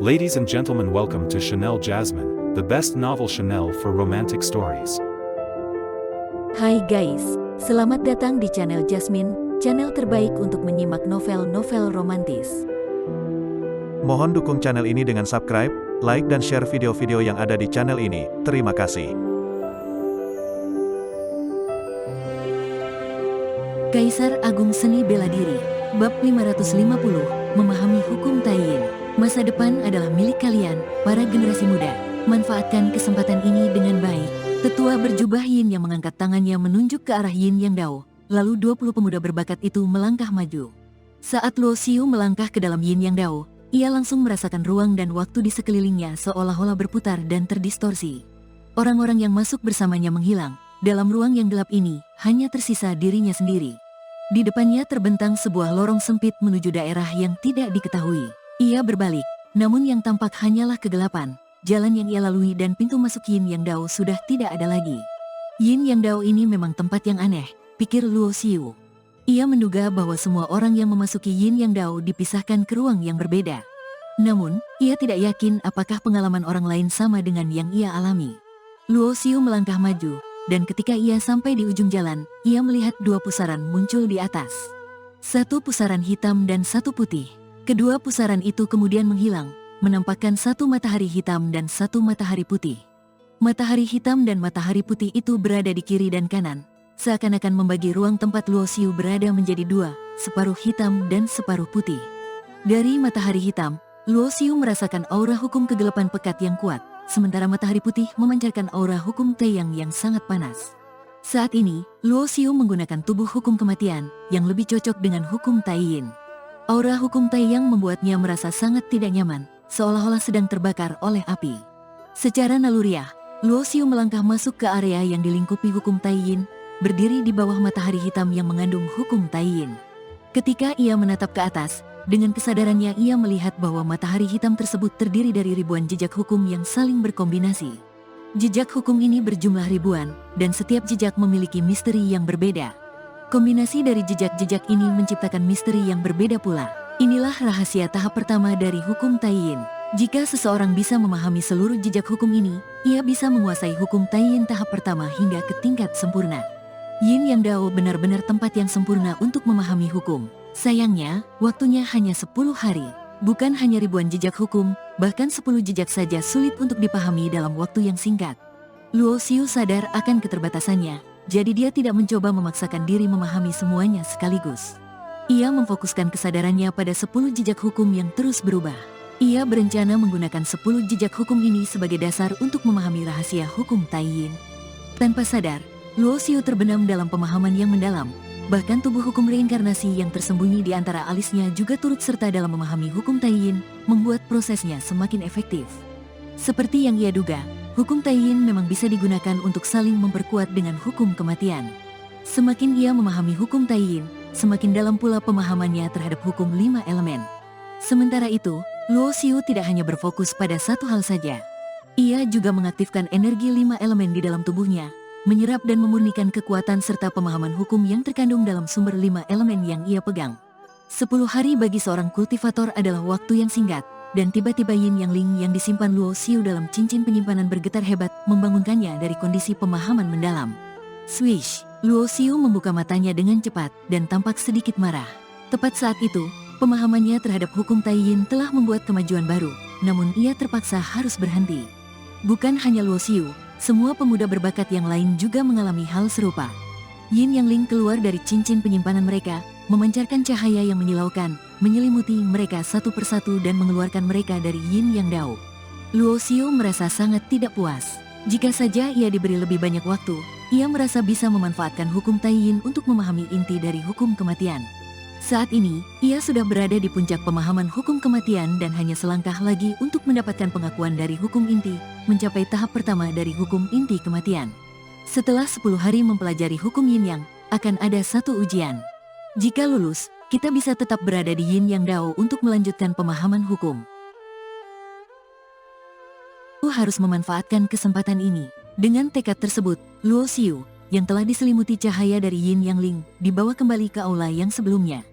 Ladies and gentlemen, welcome to Chanel Jasmine, the best novel Chanel for romantic stories. Hai guys, selamat datang di channel Jasmine, channel terbaik untuk menyimak novel-novel romantis. Mohon dukung channel ini dengan subscribe, like dan share video-video yang ada di channel ini. Terima kasih. Kaisar Agung Seni Bela Diri, Bab 550, Memahami Hukum Taiyin. Masa depan adalah milik kalian, para generasi muda. Manfaatkan kesempatan ini dengan baik. Tetua berjubah Yin yang mengangkat tangannya menunjuk ke arah Yin Yang Dao. Lalu 20 pemuda berbakat itu melangkah maju. Saat Luo Xiu melangkah ke dalam Yin Yang Dao, ia langsung merasakan ruang dan waktu di sekelilingnya seolah-olah berputar dan terdistorsi. Orang-orang yang masuk bersamanya menghilang. Dalam ruang yang gelap ini, hanya tersisa dirinya sendiri. Di depannya terbentang sebuah lorong sempit menuju daerah yang tidak diketahui. Ia berbalik, namun yang tampak hanyalah kegelapan. Jalan yang ia lalui dan pintu masuk Yin Yang Dao sudah tidak ada lagi. Yin Yang Dao ini memang tempat yang aneh, pikir Luo Xiu. Ia menduga bahwa semua orang yang memasuki Yin Yang Dao dipisahkan ke ruang yang berbeda. Namun, ia tidak yakin apakah pengalaman orang lain sama dengan yang ia alami. Luo Xiu melangkah maju, dan ketika ia sampai di ujung jalan, ia melihat dua pusaran muncul di atas. Satu pusaran hitam dan satu putih. Kedua pusaran itu kemudian menghilang, menampakkan satu matahari hitam dan satu matahari putih. Matahari hitam dan matahari putih itu berada di kiri dan kanan, seakan-akan membagi ruang tempat Luo Xiu berada menjadi dua, separuh hitam dan separuh putih. Dari matahari hitam, Luo Xiu merasakan aura hukum kegelapan pekat yang kuat, sementara matahari putih memancarkan aura hukum Taiyang yang sangat panas. Saat ini, Luo Xiu menggunakan tubuh hukum kematian, yang lebih cocok dengan hukum Taiyin. Aura hukum Taiyang membuatnya merasa sangat tidak nyaman, seolah-olah sedang terbakar oleh api. Secara naluriah, Luo Xiu melangkah masuk ke area yang dilingkupi hukum Taiyin, berdiri di bawah matahari hitam yang mengandung hukum Taiyin. Ketika ia menatap ke atas, dengan kesadarannya ia melihat bahwa matahari hitam tersebut terdiri dari ribuan jejak hukum yang saling berkombinasi. Jejak hukum ini berjumlah ribuan, dan setiap jejak memiliki misteri yang berbeda. Kombinasi dari jejak-jejak ini menciptakan misteri yang berbeda pula. Inilah rahasia tahap pertama dari hukum Taiyin. Jika seseorang bisa memahami seluruh jejak hukum ini, ia bisa menguasai hukum Taiyin tahap pertama hingga ke tingkat sempurna. Yin Yang Dao benar-benar tempat yang sempurna untuk memahami hukum. Sayangnya, waktunya hanya 10 hari. Bukan hanya ribuan jejak hukum, bahkan 10 jejak saja sulit untuk dipahami dalam waktu yang singkat. Luo Xiu sadar akan keterbatasannya, jadi dia tidak mencoba memaksakan diri memahami semuanya sekaligus. Ia memfokuskan kesadarannya pada 10 jejak hukum yang terus berubah. Ia berencana menggunakan 10 jejak hukum ini sebagai dasar untuk memahami rahasia hukum Taiyin. Tanpa sadar, Luo Xiu terbenam dalam pemahaman yang mendalam. Bahkan tubuh hukum reinkarnasi yang tersembunyi di antara alisnya juga turut serta dalam memahami hukum Taiyin, membuat prosesnya semakin efektif. Seperti yang ia duga, hukum Taiyin memang bisa digunakan untuk saling memperkuat dengan hukum kematian. Semakin ia memahami hukum Taiyin, semakin dalam pula pemahamannya terhadap hukum 5 elemen. Sementara itu, Luo Xiu tidak hanya berfokus pada satu hal saja. Ia juga mengaktifkan energi 5 elemen di dalam tubuhnya, menyerap dan memurnikan kekuatan serta pemahaman hukum yang terkandung dalam sumber 5 elemen yang ia pegang. 10 hari bagi seorang kultivator adalah waktu yang singkat, dan tiba-tiba Yin Yang Ling yang disimpan Luo Xiu dalam cincin penyimpanan bergetar hebat, membangunkannya dari kondisi pemahaman mendalam. Swish, Luo Xiu membuka matanya dengan cepat, dan tampak sedikit marah. Tepat saat itu, pemahamannya terhadap hukum Taiyin telah membuat kemajuan baru, namun ia terpaksa harus berhenti. Bukan hanya Luo Xiu, semua pemuda berbakat yang lain juga mengalami hal serupa. Yin Yang Ling keluar dari cincin penyimpanan mereka, memancarkan cahaya yang menyilaukan, menyelimuti mereka satu persatu dan mengeluarkan mereka dari Yin Yang Dao. Luo Xiu merasa sangat tidak puas. Jika saja ia diberi lebih banyak waktu, ia merasa bisa memanfaatkan hukum Taiyin untuk memahami inti dari hukum kematian. Saat ini, ia sudah berada di puncak pemahaman hukum kematian dan hanya selangkah lagi untuk mendapatkan pengakuan dari hukum inti, mencapai tahap pertama dari hukum inti kematian. Setelah 10 hari mempelajari hukum Yin Yang, akan ada satu ujian. Jika lulus, kita bisa tetap berada di Yin Yang Dao untuk melanjutkan pemahaman hukum. Lu harus memanfaatkan kesempatan ini. Dengan tekad tersebut, Luo Xiu, yang telah diselimuti cahaya dari Yin Yang Ling, dibawa kembali ke aula yang sebelumnya.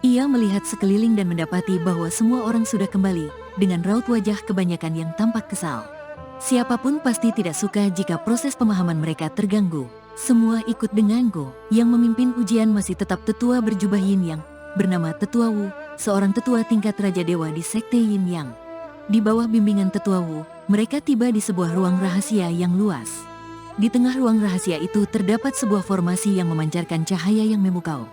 Ia melihat sekeliling dan mendapati bahwa semua orang sudah kembali, dengan raut wajah kebanyakan yang tampak kesal. Siapapun pasti tidak suka jika proses pemahaman mereka terganggu. Semua ikut denganku. Yang memimpin ujian masih tetap tetua berjubah Yin Yang, bernama Tetua Wu, seorang tetua tingkat Raja Dewa di Sekte Yin Yang. Di bawah bimbingan Tetua Wu, mereka tiba di sebuah ruang rahasia yang luas. Di tengah ruang rahasia itu terdapat sebuah formasi yang memancarkan cahaya yang memukau.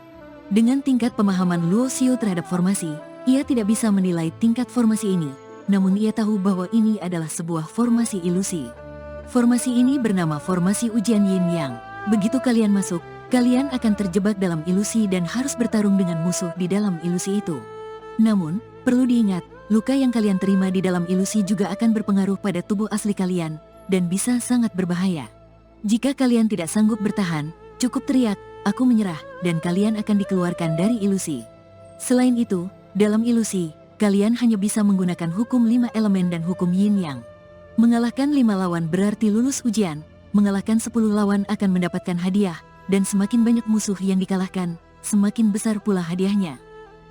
Dengan tingkat pemahaman Luo Xiu terhadap formasi, ia tidak bisa menilai tingkat formasi ini, namun ia tahu bahwa ini adalah sebuah formasi ilusi. Formasi ini bernama formasi ujian Yin Yang. Begitu kalian masuk, kalian akan terjebak dalam ilusi dan harus bertarung dengan musuh di dalam ilusi itu. Namun, perlu diingat, luka yang kalian terima di dalam ilusi juga akan berpengaruh pada tubuh asli kalian, dan bisa sangat berbahaya. Jika kalian tidak sanggup bertahan, cukup teriak, "Aku menyerah," dan kalian akan dikeluarkan dari ilusi. Selain itu, dalam ilusi, kalian hanya bisa menggunakan hukum 5 elemen dan hukum Yin Yang. Mengalahkan 5 lawan berarti lulus ujian, mengalahkan 10 lawan akan mendapatkan hadiah, dan semakin banyak musuh yang dikalahkan, semakin besar pula hadiahnya.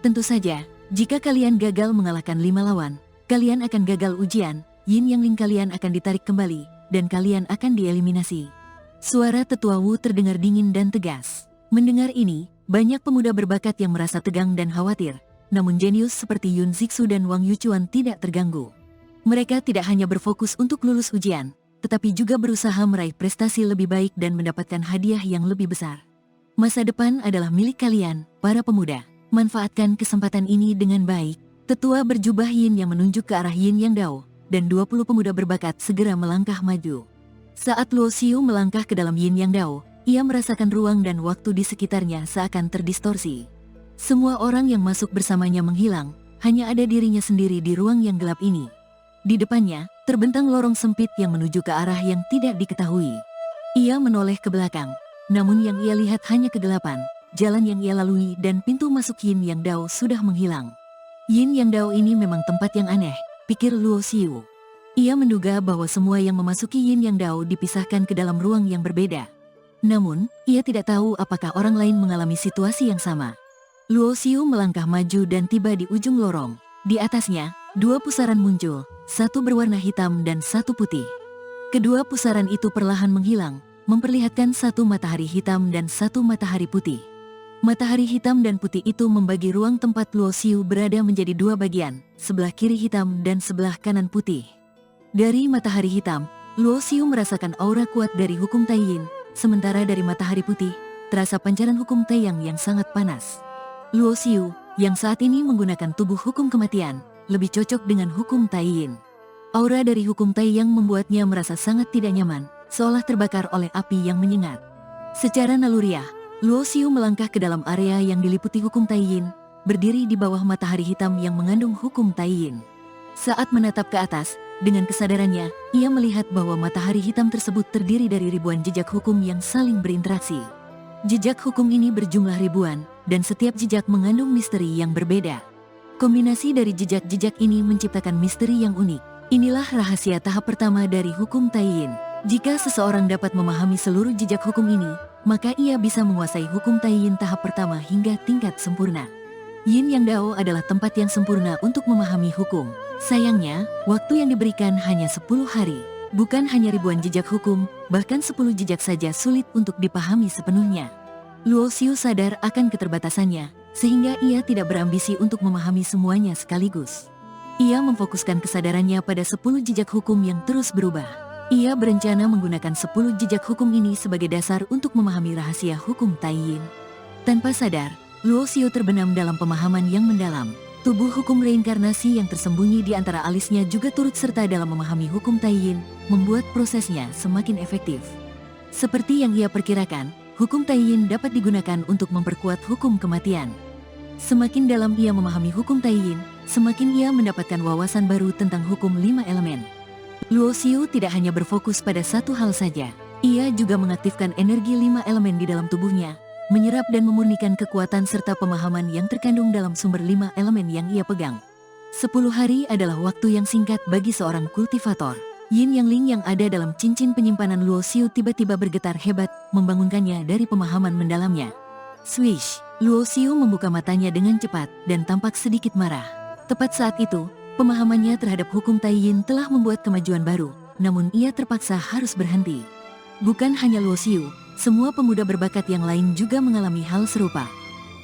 Tentu saja, jika kalian gagal mengalahkan 5 lawan, kalian akan gagal ujian, Yin Yang Ling kalian akan ditarik kembali, dan kalian akan dieliminasi. Suara Tetua Wu terdengar dingin dan tegas. Mendengar ini, banyak pemuda berbakat yang merasa tegang dan khawatir, namun jenius seperti Yun Zixu dan Wang Yuchuan tidak terganggu. Mereka tidak hanya berfokus untuk lulus ujian, tetapi juga berusaha meraih prestasi lebih baik dan mendapatkan hadiah yang lebih besar. Masa depan adalah milik kalian, para pemuda. Manfaatkan kesempatan ini dengan baik. Tetua berjubah Yin yang menunjuk ke arah Yin Yang Dao, dan 20 pemuda berbakat segera melangkah maju. Saat Luo Xiu melangkah ke dalam Yin Yang Dao, ia merasakan ruang dan waktu di sekitarnya seakan terdistorsi. Semua orang yang masuk bersamanya menghilang, hanya ada dirinya sendiri di ruang yang gelap ini. Di depannya, terbentang lorong sempit yang menuju ke arah yang tidak diketahui. Ia menoleh ke belakang, namun yang ia lihat hanya kegelapan, jalan yang ia lalui dan pintu masuk Yin Yang Dao sudah menghilang. Yin Yang Dao ini memang tempat yang aneh, pikir Luo Xiu. Ia menduga bahwa semua yang memasuki Yin Yang Dao dipisahkan ke dalam ruang yang berbeda. Namun, ia tidak tahu apakah orang lain mengalami situasi yang sama. Luo Xiu melangkah maju dan tiba di ujung lorong. Di atasnya, 2 pusaran muncul, satu berwarna hitam dan satu putih. Kedua pusaran itu perlahan menghilang, memperlihatkan satu matahari hitam dan satu matahari putih. Matahari hitam dan putih itu membagi ruang tempat Luo Xiu berada menjadi 2 bagian, sebelah kiri hitam dan sebelah kanan putih. Dari matahari hitam, Luo Xiu merasakan aura kuat dari hukum Tai Yin, sementara dari matahari putih, terasa pancaran hukum Taiyang yang sangat panas. Luo Xiu, yang saat ini menggunakan tubuh hukum kematian, lebih cocok dengan hukum Tai Yin. Aura dari hukum Taiyang membuatnya merasa sangat tidak nyaman, seolah terbakar oleh api yang menyengat. Secara naluriah, Luo Xiu melangkah ke dalam area yang diliputi hukum Tai Yin, berdiri di bawah matahari hitam yang mengandung hukum Tai Yin. Saat menatap ke atas, dengan kesadarannya, ia melihat bahwa matahari hitam tersebut terdiri dari ribuan jejak hukum yang saling berinteraksi. Jejak hukum ini berjumlah ribuan, dan setiap jejak mengandung misteri yang berbeda. Kombinasi dari jejak-jejak ini menciptakan misteri yang unik. Inilah rahasia tahap pertama dari hukum Tai Yin. Jika seseorang dapat memahami seluruh jejak hukum ini, maka ia bisa menguasai hukum Tai Yin tahap pertama hingga tingkat sempurna. Yin Yang Dao adalah tempat yang sempurna untuk memahami hukum. Sayangnya, waktu yang diberikan hanya 10 hari. Bukan hanya ribuan jejak hukum, bahkan 10 jejak saja sulit untuk dipahami sepenuhnya. Luo Xiu sadar akan keterbatasannya, sehingga ia tidak berambisi untuk memahami semuanya sekaligus. Ia memfokuskan kesadarannya pada 10 jejak hukum yang terus berubah. Ia berencana menggunakan 10 jejak hukum ini sebagai dasar untuk memahami rahasia hukum Tai Yin. Tanpa sadar, Luo Xiu terbenam dalam pemahaman yang mendalam. Tubuh hukum reinkarnasi yang tersembunyi di antara alisnya juga turut serta dalam memahami hukum Tai Yin, membuat prosesnya semakin efektif. Seperti yang ia perkirakan, hukum Tai Yin dapat digunakan untuk memperkuat hukum kematian. Semakin dalam ia memahami hukum Tai Yin, semakin ia mendapatkan wawasan baru tentang hukum 5 elemen. Luo Xiu tidak hanya berfokus pada satu hal saja, ia juga mengaktifkan energi 5 elemen di dalam tubuhnya, menyerap dan memurnikan kekuatan serta pemahaman yang terkandung dalam sumber 5 elemen yang ia pegang. 10 hari adalah waktu yang singkat bagi seorang kultivator. Yin Yang Ling yang ada dalam cincin penyimpanan Luo Xiu tiba-tiba bergetar hebat, membangunkannya dari pemahaman mendalamnya. Swish! Luo Xiu membuka matanya dengan cepat dan tampak sedikit marah. Tepat saat itu, pemahamannya terhadap hukum Tai Yin telah membuat kemajuan baru, namun ia terpaksa harus berhenti. Bukan hanya Luo Xiu, semua pemuda berbakat yang lain juga mengalami hal serupa.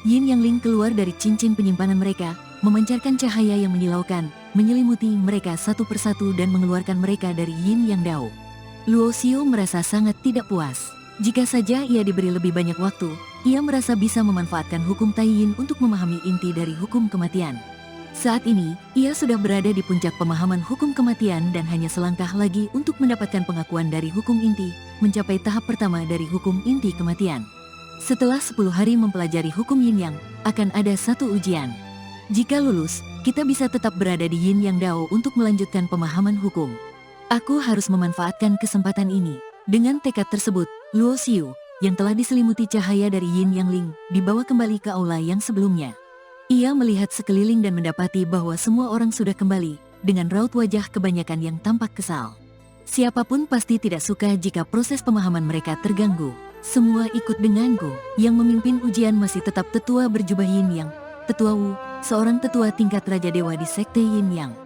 Yin Yang Ling keluar dari cincin penyimpanan mereka, memancarkan cahaya yang menyilaukan, menyelimuti mereka satu persatu dan mengeluarkan mereka dari Yin Yang Dao. Luo Xiu merasa sangat tidak puas. Jika saja ia diberi lebih banyak waktu, ia merasa bisa memanfaatkan hukum Tai Yin untuk memahami inti dari hukum kematian. Saat ini, ia sudah berada di puncak pemahaman hukum kematian dan hanya selangkah lagi untuk mendapatkan pengakuan dari hukum inti, mencapai tahap pertama dari hukum inti kematian. Setelah 10 hari mempelajari hukum Yin Yang, akan ada satu ujian. Jika lulus, kita bisa tetap berada di Yin Yang Dao untuk melanjutkan pemahaman hukum. Aku harus memanfaatkan kesempatan ini. Dengan tekad tersebut, Luo Xiu, yang telah diselimuti cahaya dari Yin Yang Ling, dibawa kembali ke aula yang sebelumnya. Ia melihat sekeliling dan mendapati bahwa semua orang sudah kembali, dengan raut wajah kebanyakan yang tampak kesal. Siapapun pasti tidak suka jika proses pemahaman mereka terganggu. Semua ikut denganku. Yang memimpin ujian masih tetap tetua berjubah Yin Yang, Tetua Wu, seorang tetua tingkat Raja Dewa di Sekte Yin Yang.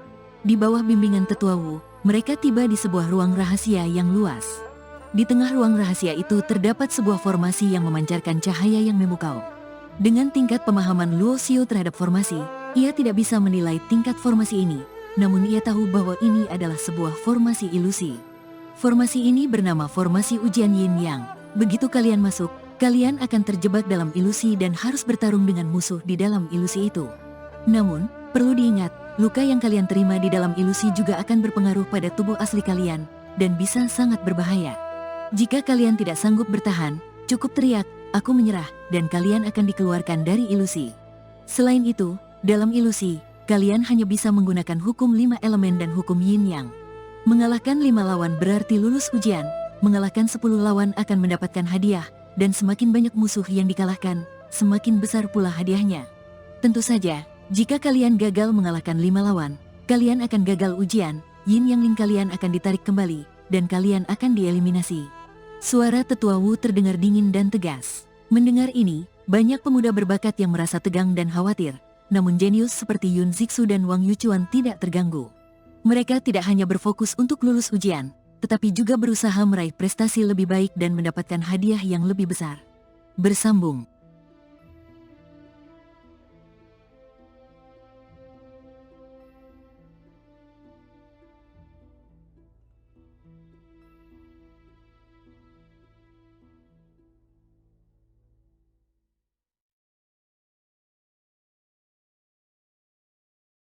Di bawah bimbingan Tetua Wu, mereka tiba di sebuah ruang rahasia yang luas. Di tengah ruang rahasia itu terdapat sebuah formasi yang memancarkan cahaya yang memukau. Dengan tingkat pemahaman Luo Xiu terhadap formasi, ia tidak bisa menilai tingkat formasi ini, namun ia tahu bahwa ini adalah sebuah formasi ilusi. Formasi ini bernama formasi ujian Yin Yang. Begitu kalian masuk, kalian akan terjebak dalam ilusi dan harus bertarung dengan musuh di dalam ilusi itu. Namun, perlu diingat, luka yang kalian terima di dalam ilusi juga akan berpengaruh pada tubuh asli kalian, dan bisa sangat berbahaya. Jika kalian tidak sanggup bertahan, cukup teriak, "Aku menyerah," dan kalian akan dikeluarkan dari ilusi. Selain itu, dalam ilusi, kalian hanya bisa menggunakan hukum 5 elemen dan hukum Yin Yang. Mengalahkan 5 lawan berarti lulus ujian, mengalahkan 10 lawan akan mendapatkan hadiah, dan semakin banyak musuh yang dikalahkan, semakin besar pula hadiahnya. Tentu saja, jika kalian gagal mengalahkan 5 lawan, kalian akan gagal ujian, Yin Yang Ling kalian akan ditarik kembali, dan kalian akan dieliminasi. Suara Tetua Wu terdengar dingin dan tegas. Mendengar ini, banyak pemuda berbakat yang merasa tegang dan khawatir, namun jenius seperti Yun Zixu dan Wang Yuchuan tidak terganggu. Mereka tidak hanya berfokus untuk lulus ujian, tetapi juga berusaha meraih prestasi lebih baik dan mendapatkan hadiah yang lebih besar. Bersambung.